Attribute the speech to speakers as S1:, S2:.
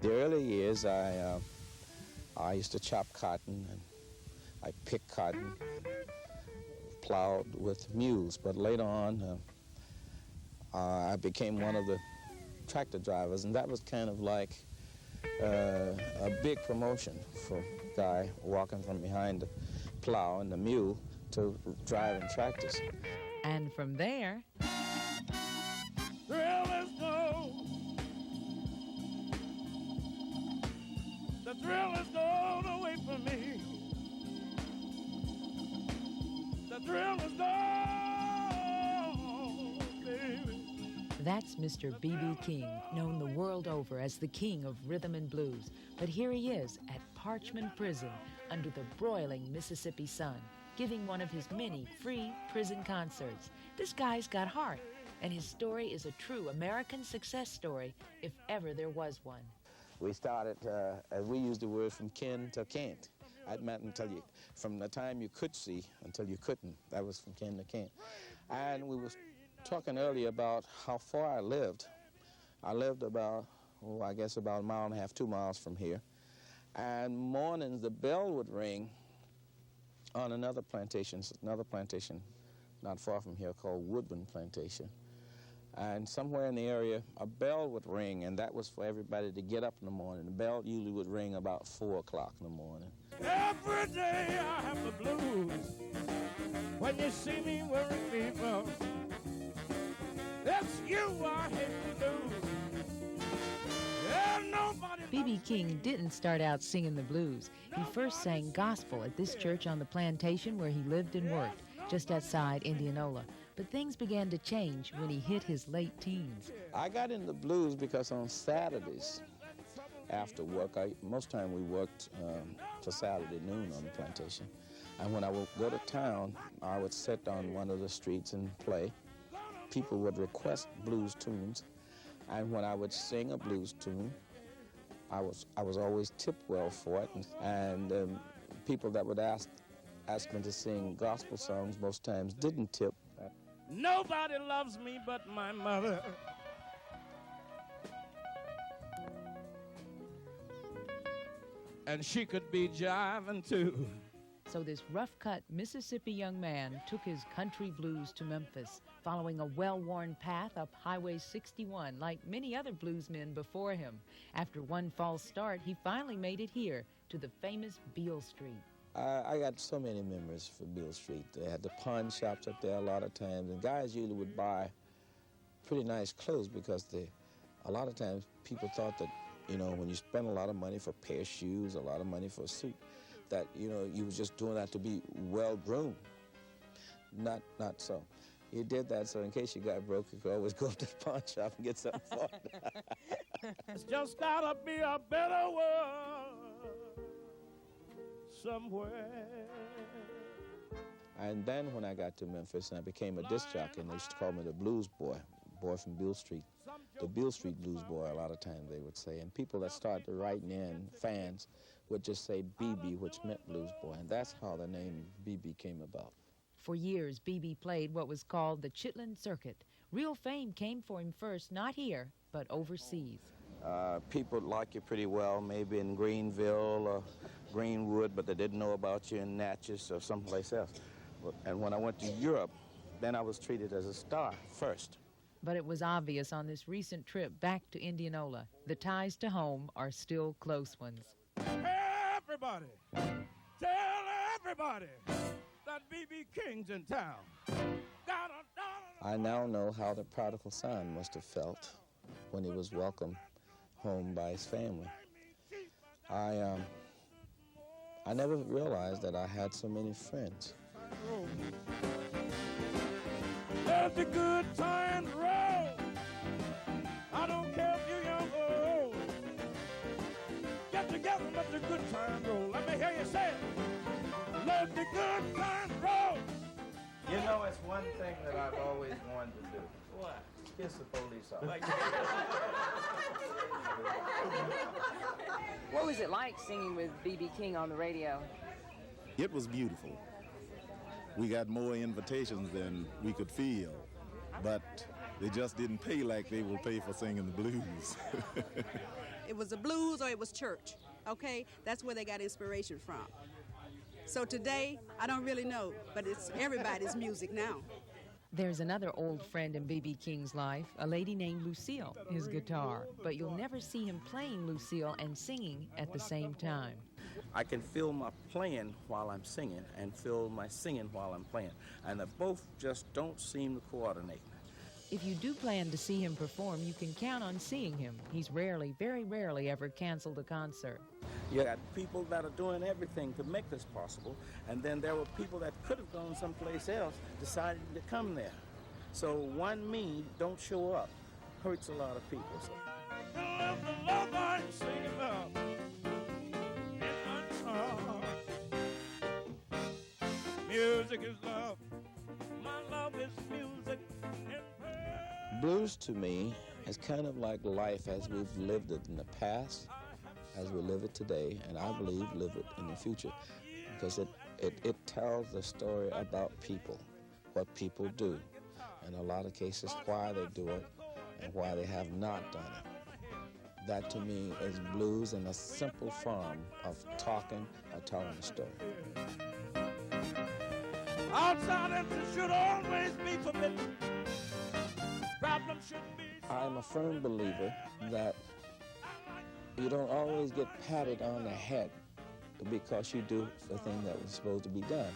S1: The early years, I used to chop cotton, and I picked cotton, plowed with mules. But later on, I became one of the tractor drivers, and that was kind of like a big promotion for a guy walking from behind the plow and the mule to driving tractors.
S2: And from there,
S3: thrill is gone. The thrill is gone away from me. The thrill is gone, baby.
S2: that's Mr. B.B. King, known the world over as the king of rhythm and blues. But here he is at Parchman Prison under the broiling Mississippi sun, giving one of his many free prison concerts. This guy's got heart, and his story is a true American success story, if ever there was one.
S1: We started, as we used the word, from kin to can't. That meant until you, from the time you could see until you couldn't. That was from kin to can't. And we was talking earlier about how far I lived. I lived about, I guess about a mile and a half, 2 miles from here. And mornings the bell would ring on another plantation not far from here called Woodburn Plantation. And somewhere in the area, a bell would ring, and that was for everybody to get up in the morning. The bell usually would ring about 4 o'clock in the morning.
S3: Every day I have the blues. When you see me wearing people, it's you I hate to lose. There's nobody.
S2: B.B. King didn't start out singing the blues. He first sang gospel at this church on the plantation where he lived and worked, just outside Indianola. But things began to change when he hit his late teens.
S1: I got into blues because on Saturdays after work, most time we worked for Saturday noon on the plantation. And when I would go to town, I would sit on one of the streets and play. People would request blues tunes, and when I would sing a blues tune, I was always tipped well for it. And people that would ask me to sing gospel songs most times didn't tip.
S3: Nobody loves me but my mother. And she could be jiving too.
S2: So this rough-cut Mississippi young man took his country blues to Memphis, following a well-worn path up Highway 61 like many other bluesmen before him. After one false start, he finally made it here to the famous Beale Street.
S1: I got so many memories for Beale Street. They had the pawn shops up there a lot of times, and guys usually would buy pretty nice clothes because a lot of times people thought that, when you spend a lot of money for a pair of shoes, a lot of money for a suit, that, you was just doing that to be well-groomed. Not so. You did that so in case you got broke, you could always go up to the pawn shop and get something for it.
S3: It's just gotta be a better world somewhere.
S1: And then when I got to Memphis and I became a disc jockey, and they used to call me the blues boy from Beale Street. The Beale Street blues boy, a lot of times they would say. And people that started writing in, fans, would just say BB, which meant blues boy. And that's how the name BB came about.
S2: For years, B.B. played what was called the Chitlin Circuit. Real fame came for him first, not here, but overseas.
S1: People like you pretty well, maybe in Greenville or Greenwood, but they didn't know about you in Natchez or someplace else. And when I went to Europe, then I was treated as a star first.
S2: But it was obvious on this recent trip back to Indianola, the ties to home are still close ones.
S3: Everybody, tell everybody that B.B. King's in town.
S1: I now know how the prodigal son must have felt when he was welcomed home by his family. I never realized that I had so many friends.
S3: Let the good times roll. I don't care if you're young or old. Get together and let the good times roll. Let me hear you say it. Let the good times roll.
S1: It's one thing that I've always wanted to do.
S3: What?
S1: Kiss the police off.
S4: What was it like singing with B.B. King on the radio?
S5: It was beautiful. We got more invitations than we could fill, but They just didn't pay like they will pay for singing the blues.
S6: It was the blues or it was church, okay? That's where they got inspiration from. So today, I don't really know, but it's everybody's music now.
S2: There's another old friend in B.B. King's life, a lady named Lucille, his guitar. But you'll never see him playing Lucille and singing at the same time.
S1: I can feel my playing while I'm singing and feel my singing while I'm playing. And they both just don't seem to coordinate.
S2: If you do plan to see him perform, you can count on seeing him. He's rarely, very rarely ever canceled a concert.
S1: You got people that are doing everything to make this possible, and then there were people that could have gone someplace else decided to come there. So one me don't show up hurts a lot of people. So.
S3: Music is love. My love is music.
S1: Blues to me is kind of like life as we've lived it in the past, as we live it today, and I believe live it in the future, because it tells the story about people, what people do, in a lot of cases why they do it and why they have not done it. That to me is blues in a simple form of talking or telling a story.
S3: Outside entry should always be forbidden. Problems shouldn't be.
S1: I'm a firm believer that you don't always get patted on the head because you do the thing that was supposed to be done.